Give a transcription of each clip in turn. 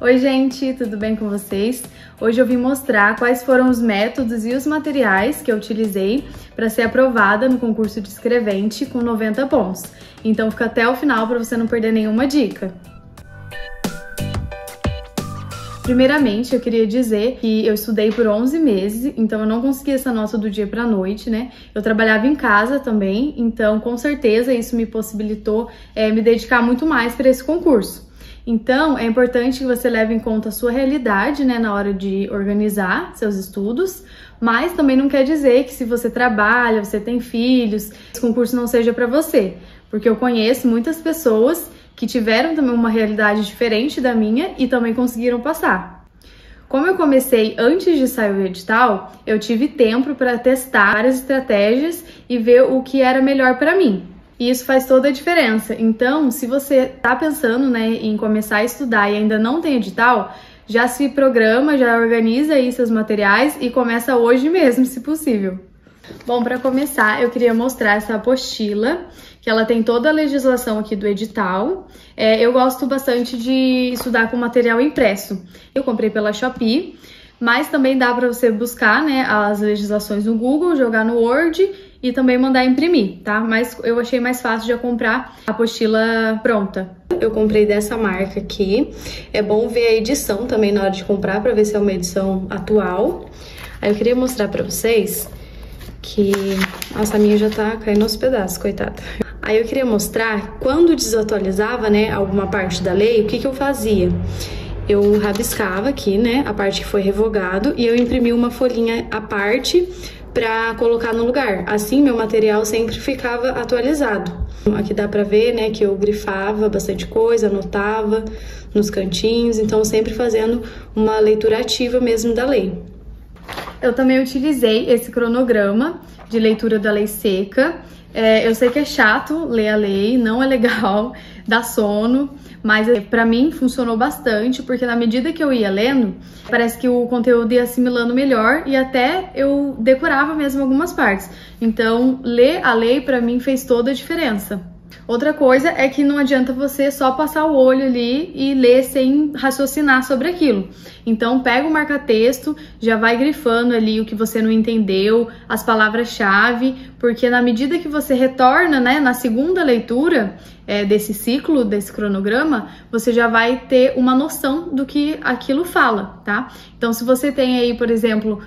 Oi gente, tudo bem com vocês? Hoje eu vim mostrar quais foram os métodos e os materiais que eu utilizei para ser aprovada no concurso de escrevente com 90 pontos. Então fica até o final para você não perder nenhuma dica. Primeiramente, eu queria dizer que eu estudei por 11 meses, então eu não consegui essa nota do dia para a noite, né? Eu trabalhava em casa também, então com certeza isso me possibilitou me dedicar muito mais para esse concurso. Então, é importante que você leve em conta a sua realidade, né, na hora de organizar seus estudos, mas também não quer dizer que se você trabalha, você tem filhos, esse concurso não seja para você, porque eu conheço muitas pessoas que tiveram também uma realidade diferente da minha e também conseguiram passar. Como eu comecei antes de sair o edital, eu tive tempo para testar várias estratégias e ver o que era melhor para mim. E isso faz toda a diferença. Então, se você tá pensando, né, em começar a estudar e ainda não tem edital, já se programa, já organiza aí seus materiais e começa hoje mesmo, se possível. Bom, para começar, eu queria mostrar essa apostila, que ela tem toda a legislação aqui do edital. Eu gosto bastante de estudar com material impresso. Eu comprei pela Shopee, mas também dá para você buscar, né, as legislações no Google, jogar no Word e também mandar imprimir, tá? Mas eu achei mais fácil de comprar a apostila pronta. Eu comprei dessa marca aqui. É bom ver a edição também na hora de comprar para ver se é uma edição atual. Aí eu queria mostrar para vocês que... Nossa, a minha já tá caindo aos pedaços, coitada. Aí eu queria mostrar quando desatualizava, né, alguma parte da lei, o que eu fazia. Eu rabiscava aqui, né, a parte que foi revogado e eu imprimi uma folhinha à parte para colocar no lugar. Assim, meu material sempre ficava atualizado. Aqui dá para ver, né, que eu grifava bastante coisa, anotava nos cantinhos, então sempre fazendo uma leitura ativa mesmo da lei. Eu também utilizei esse cronograma de leitura da lei seca. Eu sei que é chato ler a lei, não é legal, dá sono, mas pra mim funcionou bastante, porque na medida que eu ia lendo, parece que o conteúdo ia assimilando melhor e até eu decorava mesmo algumas partes. Então, ler a lei pra mim fez toda a diferença. Outra coisa é que não adianta você só passar o olho ali e ler sem raciocinar sobre aquilo. Então pega o marca-texto, já vai grifando ali o que você não entendeu, as palavras-chave, porque na medida que você retorna, né, na segunda leitura desse ciclo, desse cronograma, você já vai ter uma noção do que aquilo fala, tá? Então se você tem aí, por exemplo,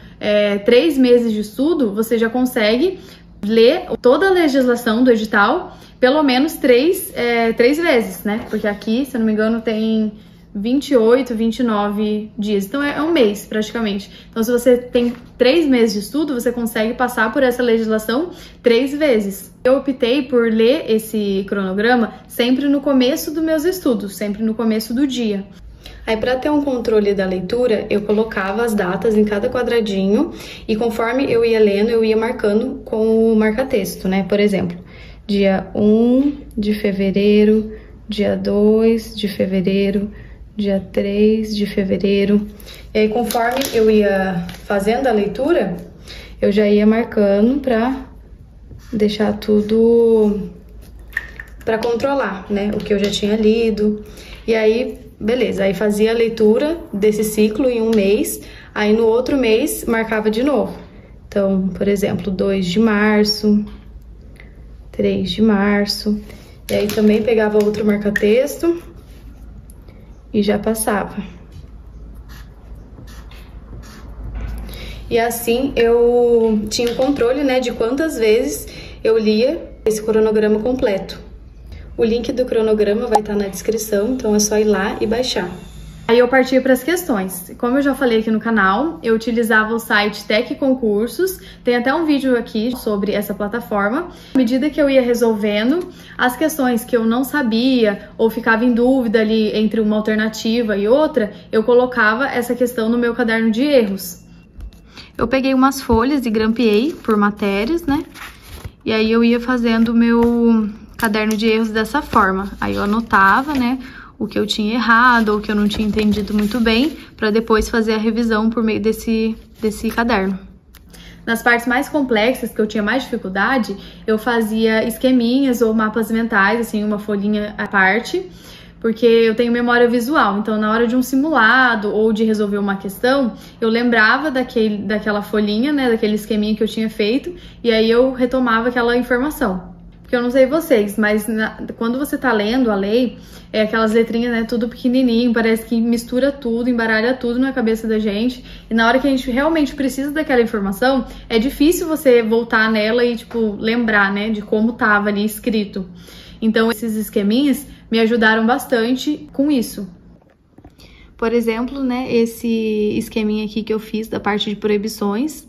3 meses de estudo, você já consegue ler toda a legislação do edital pelo menos 3 vezes, né? Porque aqui, se eu não me engano, tem 28, 29 dias. Então é um mês, praticamente. Então se você tem 3 meses de estudo, você consegue passar por essa legislação 3 vezes. Eu optei por ler esse cronograma sempre no começo dos meus estudos, sempre no começo do dia. Aí, para ter um controle da leitura, eu colocava as datas em cada quadradinho e conforme eu ia lendo, eu ia marcando com o marca-texto, né? Por exemplo, dia 1 de fevereiro, dia 2 de fevereiro, dia 3 de fevereiro. E aí, conforme eu ia fazendo a leitura, eu já ia marcando para deixar tudo para controlar, né? O que eu já tinha lido. E aí, beleza, aí fazia a leitura desse ciclo em um mês, aí no outro mês marcava de novo. Então, por exemplo, 2 de março, 3 de março, e aí também pegava outro marca-texto e já passava. E assim eu tinha o controle, né, de quantas vezes eu lia esse cronograma completo. O link do cronograma vai estar na descrição, então é só ir lá e baixar. Aí eu parti para as questões. Como eu já falei aqui no canal, eu utilizava o site Tec Concursos, tem até um vídeo aqui sobre essa plataforma. À medida que eu ia resolvendo as questões que eu não sabia ou ficava em dúvida ali entre uma alternativa e outra, eu colocava essa questão no meu caderno de erros. Eu peguei umas folhas e grampeei por matérias, né? E aí eu ia fazendo o meu caderno de erros dessa forma. Aí eu anotava, né, o que eu tinha errado ou o que eu não tinha entendido muito bem, para depois fazer a revisão por meio desse caderno. Nas partes mais complexas, que eu tinha mais dificuldade, eu fazia esqueminhas ou mapas mentais, assim, uma folhinha à parte, porque eu tenho memória visual, então na hora de um simulado ou de resolver uma questão, eu lembrava daquela folhinha, né, daquele esqueminha que eu tinha feito, e aí eu retomava aquela informação. Porque eu não sei vocês, mas quando você tá lendo a lei, aquelas letrinhas, né, tudo pequenininho, parece que mistura tudo, embaralha tudo na cabeça da gente, e na hora que a gente realmente precisa daquela informação, é difícil você voltar nela e, tipo, lembrar, né, de como tava ali escrito. Então, esses esqueminhas me ajudaram bastante com isso. Por exemplo, né, esse esqueminha aqui que eu fiz da parte de proibições,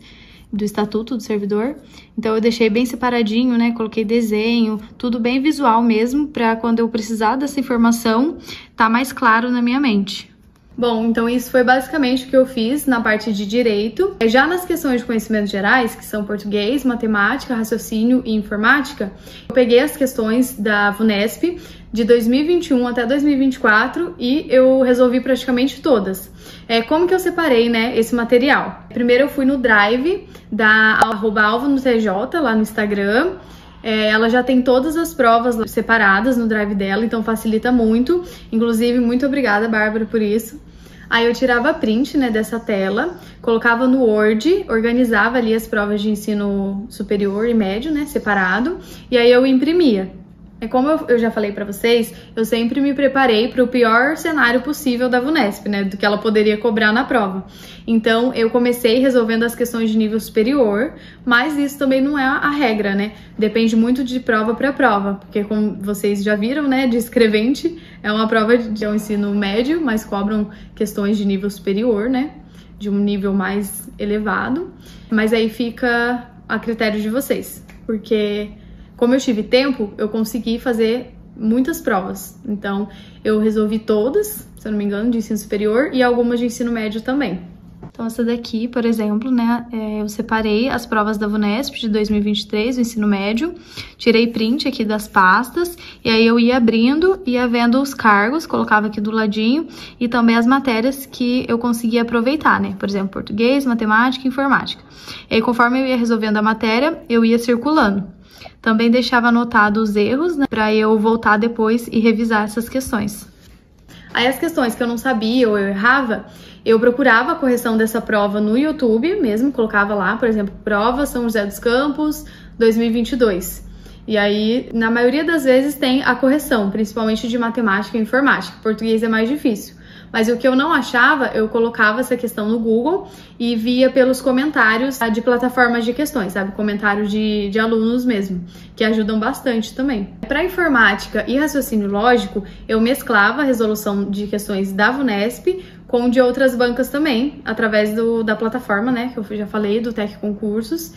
do Estatuto do Servidor. Então eu deixei bem separadinho, né? Coloquei desenho, tudo bem visual mesmo, para quando eu precisar dessa informação, tá mais claro na minha mente. Bom, então isso foi basicamente o que eu fiz na parte de direito. Já nas questões de conhecimentos gerais, que são português, matemática, raciocínio e informática, eu peguei as questões da VUNESP de 2021 até 2024 e eu resolvi praticamente todas. Como que eu separei, né, esse material? Primeiro eu fui no Drive da @alvanotj lá no Instagram. Ela já tem todas as provas separadas no Drive dela, então facilita muito. Inclusive, muito obrigada, Bárbara, por isso. Aí eu tirava print, né, dessa tela, colocava no Word, organizava ali as provas de ensino superior e médio, né, separado, e aí eu imprimia. Como eu já falei pra vocês, eu sempre me preparei para o pior cenário possível da VUNESP, né, do que ela poderia cobrar na prova. Então, eu comecei resolvendo as questões de nível superior, mas isso também não é a regra, né? Depende muito de prova para prova, porque como vocês já viram, né, de escrevente é uma prova de um ensino médio, mas cobram questões de nível superior, né, de um nível mais elevado. Mas aí fica a critério de vocês, porque como eu tive tempo, eu consegui fazer muitas provas. Então, eu resolvi todas, se eu não me engano, de ensino superior e algumas de ensino médio também. Então, essa daqui, por exemplo, né, eu separei as provas da VUNESP de 2023, o ensino médio, tirei print aqui das pastas, e aí eu ia abrindo, ia vendo os cargos, colocava aqui do ladinho, e também as matérias que eu conseguia aproveitar, né, por exemplo, português, matemática e informática. E aí, conforme eu ia resolvendo a matéria, eu ia circulando. Também deixava anotado os erros, né, para eu voltar depois e revisar essas questões. Aí as questões que eu não sabia ou eu errava, eu procurava a correção dessa prova no YouTube mesmo, colocava lá, por exemplo, prova São José dos Campos 2022. E aí, na maioria das vezes, tem a correção, principalmente de matemática e informática. Português é mais difícil. Mas o que eu não achava, eu colocava essa questão no Google e via pelos comentários de plataformas de questões, sabe? Comentários de alunos mesmo, que ajudam bastante também. Para informática e raciocínio lógico, eu mesclava a resolução de questões da VUNESP com de outras bancas também, através da plataforma, né? Que eu já falei, do Tec Concursos.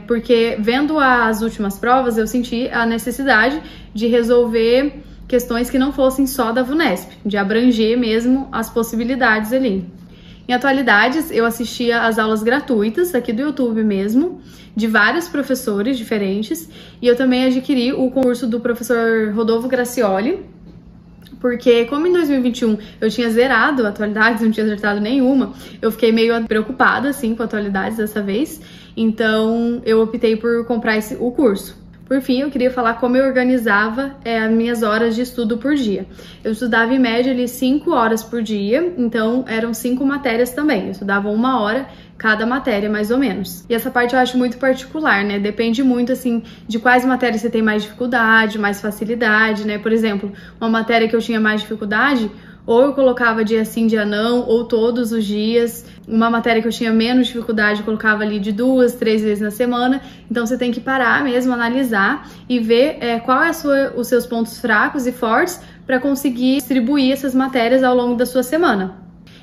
Porque vendo as últimas provas, eu senti a necessidade de resolver questões que não fossem só da VUNESP, de abranger mesmo as possibilidades ali. Em atualidades, eu assistia às aulas gratuitas, aqui do YouTube mesmo, de vários professores diferentes, e eu também adquiri o concurso do professor Rodolfo Gracioli, porque como em 2021 eu tinha zerado atualidades, não tinha acertado nenhuma, eu fiquei meio preocupada, assim, com atualidades dessa vez, então eu optei por comprar o curso. Por fim, eu queria falar como eu organizava as minhas horas de estudo por dia. Eu estudava em média ali 5 horas por dia, então eram 5 matérias também. Eu estudava 1 hora cada matéria, mais ou menos. E essa parte eu acho muito particular, né? Depende muito, assim, de quais matérias você tem mais dificuldade, mais facilidade, né? Por exemplo, uma matéria que eu tinha mais dificuldade, ou eu colocava dia sim, dia não, ou todos os dias. Uma matéria que eu tinha menos dificuldade, eu colocava ali de 2, 3 vezes na semana. Então você tem que parar mesmo, analisar e ver qual é os seus pontos fracos e fortes para conseguir distribuir essas matérias ao longo da sua semana.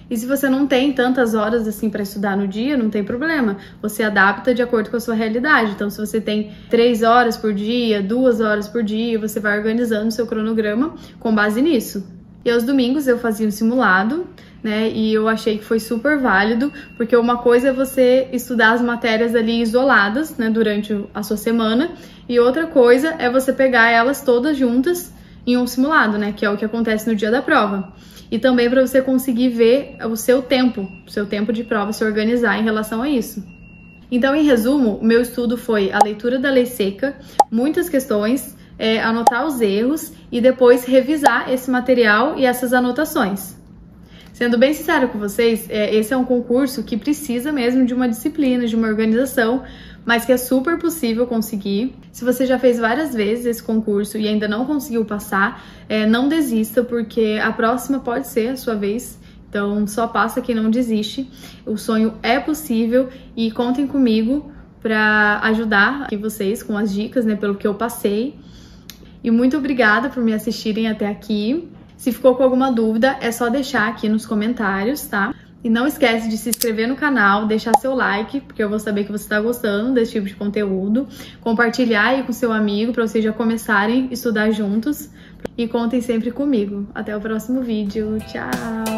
E se você não tem tantas horas assim para estudar no dia, não tem problema. Você adapta de acordo com a sua realidade. Então, se você tem 3 horas por dia, 2 horas por dia, você vai organizando o seu cronograma com base nisso. E aos domingos eu fazia um simulado, né? E eu achei que foi super válido, porque uma coisa é você estudar as matérias ali isoladas, né, durante a sua semana, e outra coisa é você pegar elas todas juntas em um simulado, né, que é o que acontece no dia da prova. E também para você conseguir ver o seu tempo de prova, se organizar em relação a isso. Então, em resumo, o meu estudo foi a leitura da lei seca, muitas questões, anotar os erros e depois revisar esse material e essas anotações. Sendo bem sincera com vocês, esse é um concurso que precisa mesmo de uma disciplina, de uma organização, mas que é super possível conseguir. Se você já fez várias vezes esse concurso e ainda não conseguiu passar, não desista, porque a próxima pode ser a sua vez. Então, só passa quem não desiste. O sonho é possível e contem comigo para ajudar aqui vocês com as dicas, né, pelo que eu passei. E muito obrigada por me assistirem até aqui. Se ficou com alguma dúvida, é só deixar aqui nos comentários, tá? E não esquece de se inscrever no canal, deixar seu like, porque eu vou saber que você está gostando desse tipo de conteúdo. Compartilhar aí com seu amigo para vocês já começarem a estudar juntos. E contem sempre comigo. Até o próximo vídeo. Tchau!